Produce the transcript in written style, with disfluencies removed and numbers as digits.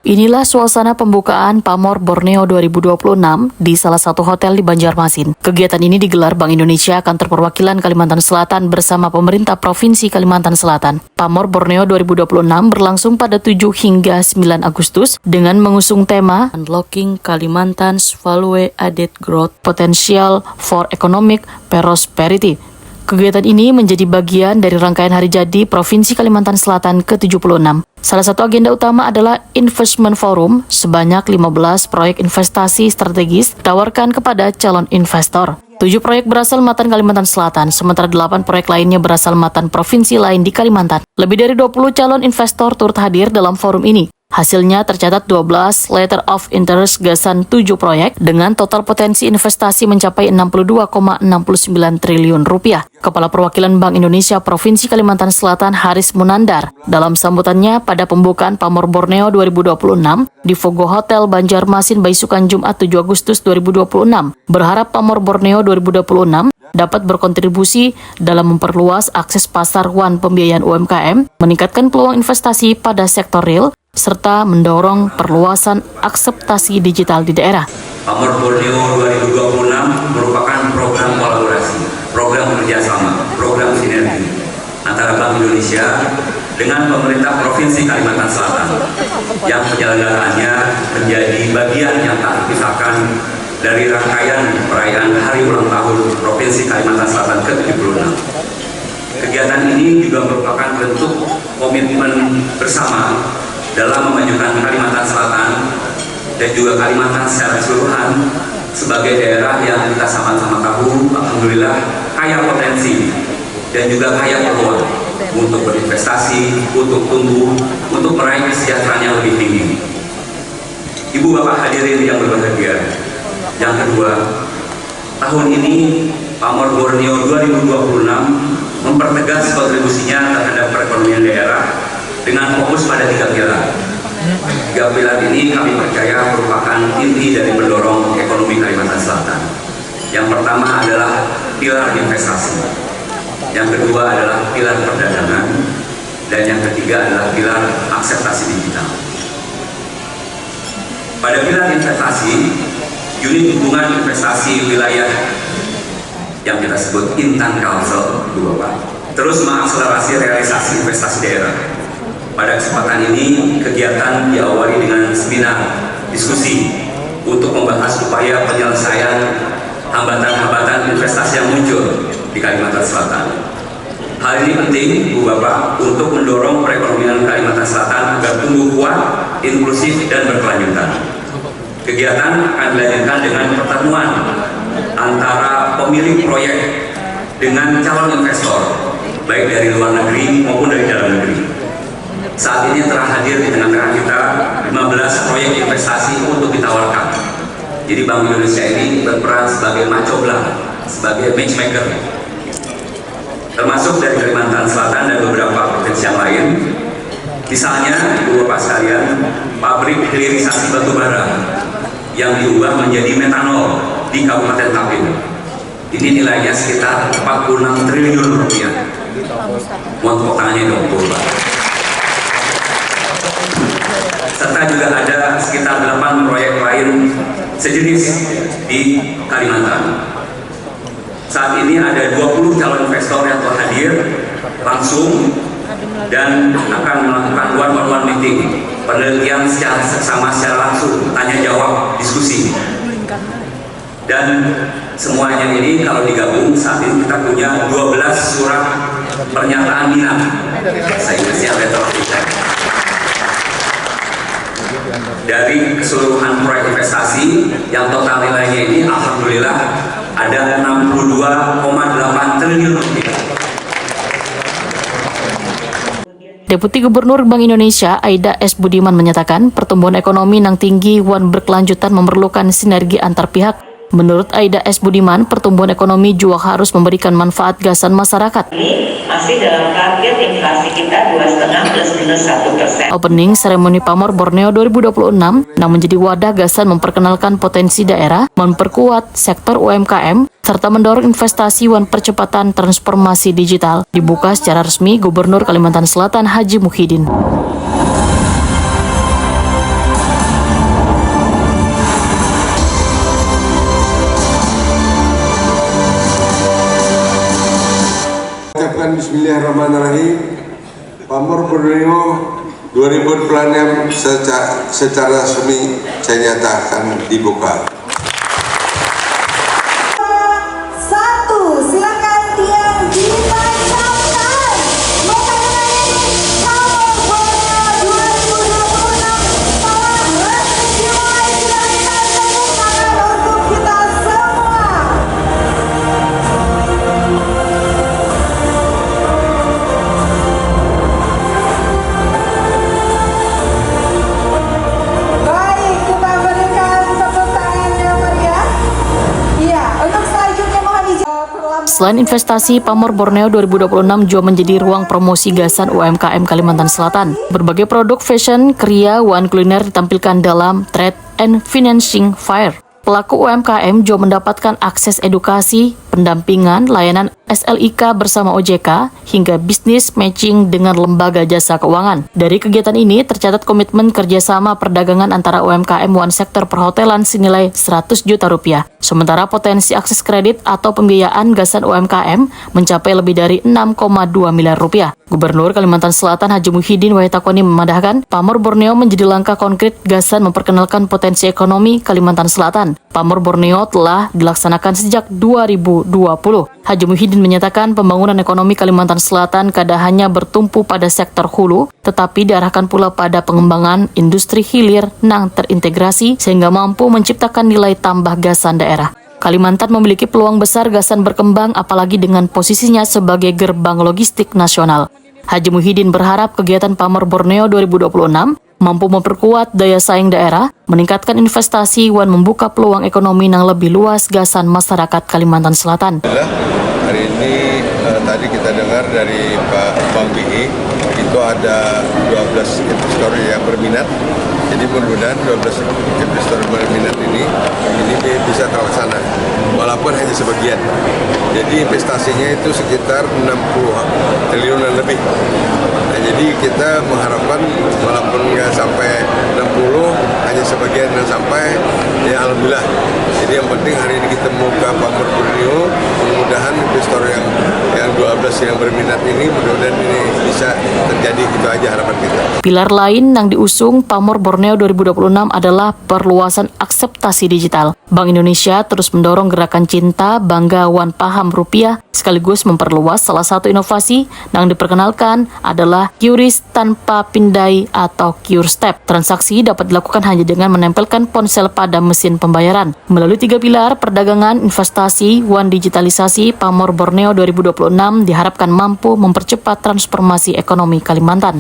Inilah suasana pembukaan Pamor Borneo 2026 di salah satu hotel di Banjarmasin. Kegiatan ini digelar Bank Indonesia Kantor Perwakilan Kalimantan Selatan bersama pemerintah Provinsi Kalimantan Selatan. Pamor Borneo 2026 berlangsung pada 7 hingga 9 Agustus dengan mengusung tema Unlocking Kalimantan's Value Added Growth Potential for Economic Prosperity. Kegiatan ini menjadi bagian dari rangkaian hari jadi Provinsi Kalimantan Selatan ke-76. Salah satu agenda utama adalah Investment Forum, sebanyak 15 proyek investasi strategis ditawarkan kepada calon investor. 7 proyek berasal Matan Kalimantan Selatan, sementara 8 proyek lainnya berasal Matan provinsi lain di Kalimantan. Lebih dari 20 calon investor turut hadir dalam forum ini. Hasilnya tercatat 12 letter of interest gasan 7 proyek dengan total potensi investasi mencapai 62,69 triliun rupiah. Kepala Perwakilan Bank Indonesia Provinsi Kalimantan Selatan Haris Munandar dalam sambutannya pada pembukaan Pamor Borneo 2026 di Fogo Hotel Banjarmasin Baisukan Jumat 7 Agustus 2026 berharap Pamor Borneo 2026 dapat berkontribusi dalam memperluas akses pasar uang pembiayaan UMKM, meningkatkan peluang investasi pada sektor real, serta mendorong perluasan akseptasi digital di daerah. Pamor Borneo 2026 merupakan program kolaborasi, program kerjasama, program sinergi antara Bank Indonesia dengan pemerintah Provinsi Kalimantan Selatan yang penyelenggaraannya menjadi bagian yang tak terpisahkan dari rangkaian perayaan Hari Ulang Tahun Provinsi Kalimantan Selatan ke-76. Kegiatan ini juga merupakan bentuk komitmen bersama dalam memajukan Kalimantan Selatan dan juga Kalimantan secara keseluruhan sebagai daerah yang kita sama-sama tahu, alhamdulillah, kaya potensi dan juga kaya peluang untuk berinvestasi, untuk tumbuh, untuk meraih kesejahteraan yang lebih tinggi. Ibu Bapak hadirin yang berbahagia, yang kedua, tahun ini Pamor Borneo 2026 mempertegas kontribusinya terhadap perekonomian daerah dengan fokus pada 3 pilar. 3 pilar ini kami percaya merupakan inti dari mendorong ekonomi Kalimantan Selatan. Yang pertama adalah pilar investasi, yang kedua adalah pilar perdagangan, dan yang ketiga adalah pilar akseptasi digital. Pada pilar investasi, unit hubungan investasi wilayah yang kita sebut Intan Kalsel, terus mengakselerasi realisasi investasi daerah. Pada kesempatan ini, kegiatan diawali dengan seminar diskusi untuk membahas upaya penyelesaian hambatan-hambatan investasi yang muncul di Kalimantan Selatan. Hal ini penting, Bu Bapak, untuk mendorong perekonomian Kalimantan Selatan agar tumbuh kuat, inklusif, dan berkelanjutan. Kegiatan akan dilanjutkan dengan pertemuan antara pemilik proyek dengan calon investor, baik dari luar negeri maupun dari dalam negeri. Saat ini telah hadir di tengah-tengah kita 15 proyek investasi untuk ditawarkan. Jadi Bank Indonesia ini berperan sebagai macoblah, sebagai matchmaker, termasuk dari Kalimantan Selatan dan beberapa provinsi yang lain. Misalnya, Ibu Bapak sekalian, pabrik hilirisasi batubara yang diubah menjadi metanol di Kabupaten Tapin. Ini nilainya sekitar 46 triliun rupiah. Mohon tepuk tangannya dong, Bu Bapak. Serta juga ada sekitar 8 proyek lain sejenis di Kalimantan. Saat ini ada 20 calon investor yang telah hadir langsung dan akan melakukan one-on-one meeting, penelitian secara seksama, secara langsung, tanya jawab, diskusi. Dan semuanya ini kalau digabung saat ini kita punya 12 surat pernyataan minat. Saya ingatnya letter of intent. Dari keseluruhan proyek investasi yang total nilainya ini alhamdulillah ada 62,8 triliun rupiah. Deputi Gubernur Bank Indonesia Aida S. Budiman menyatakan pertumbuhan ekonomi yang tinggi dan berkelanjutan memerlukan sinergi antar pihak. Menurut Aida S. Budiman, pertumbuhan ekonomi juga harus memberikan manfaat gasan masyarakat. Ini masih dalam target inflasi kita 2,5 plus minus 1%. Opening seremoni Pamor Borneo 2026 yang menjadi wadah gasan memperkenalkan potensi daerah, memperkuat sektor UMKM, serta mendorong investasi dan percepatan transformasi digital. Dibuka secara resmi Gubernur Kalimantan Selatan Haji Muhyiddin. ucapkan Bismillahirrahmanirrahim. Pamor Borneo 2026 secara resmi saya nyatakan dibuka. Silakan yang dibacakan notabene Pamor Borneo 2026 telah resmi dimulai. Silakan tepuk tangan untuk kita semua. Baik, kita berikan tepuk tangan yang meriah. Iya, untuk selanjutnya mohon izin. Selain investasi, Pamor Borneo 2026 juga menjadi ruang promosi gasan UMKM Kalimantan Selatan. Berbagai produk fashion, kriya, dan kuliner ditampilkan dalam Trade and Financing Fair. Pelaku UMKM juga mendapatkan akses edukasi, pendampingan, layanan SLIK bersama OJK, hingga bisnis matching dengan lembaga jasa keuangan. Dari kegiatan ini tercatat komitmen kerjasama perdagangan antara UMKM dan sektor perhotelan senilai 100 juta rupiah. Sementara potensi akses kredit atau pembiayaan gasan UMKM mencapai lebih dari 6,2 miliar rupiah. Gubernur Kalimantan Selatan Haji Muhyiddin Wahyudakoni memadahkan Pamor Borneo menjadi langkah konkret gasan memperkenalkan potensi ekonomi Kalimantan Selatan. Pamor Borneo telah dilaksanakan sejak 2020. Haji Muhyiddin menyatakan pembangunan ekonomi Kalimantan Selatan kada hanya bertumpu pada sektor hulu, tetapi diarahkan pula pada pengembangan industri hilir yang terintegrasi sehingga mampu menciptakan nilai tambah gasan daerah. Kalimantan memiliki peluang besar gasan berkembang apalagi dengan posisinya sebagai gerbang logistik nasional. Haji Muhyiddin berharap kegiatan Pamor Borneo 2026 mampu memperkuat daya saing daerah, meningkatkan investasi, dan membuka peluang ekonomi yang lebih luas gasan masyarakat Kalimantan Selatan. Hari ini tadi kita dengar dari Pak Bang BI itu ada 12 investor yang berminat. Jadi mudah-mudahan 12 investor berminat ini bisa terlaksana, walaupun hanya sebagian. Jadi investasinya itu sekitar 60 triliunan lebih. Nah, jadi kita mengharapkan walaupun nggak sampai 60, hanya sebagian yang sampai, ya alhamdulillah. Jadi yang penting hari ini kita membuka Pamor Borneo, mudah-mudahan investor yang 12 yang berminat ini, mudah-mudahan ini bisa terjadi, itu aja harapan kita. Pilar lain yang diusung Pamor Borneo 2026 adalah perluasan akseptasi digital. Bank Indonesia terus mendorong gerakan cinta, bangga, wan paham rupiah, sekaligus memperluas salah satu inovasi yang diperkenalkan adalah QRIS tanpa pindai atau QRStep. Transaksi dapat dilakukan hanya dengan menempelkan ponsel pada mesin pembayaran. Melalui 3 pilar perdagangan, investasi, dan digitalisasi, Pamor Borneo 2026 diharapkan mampu mempercepat transformasi ekonomi Kalimantan.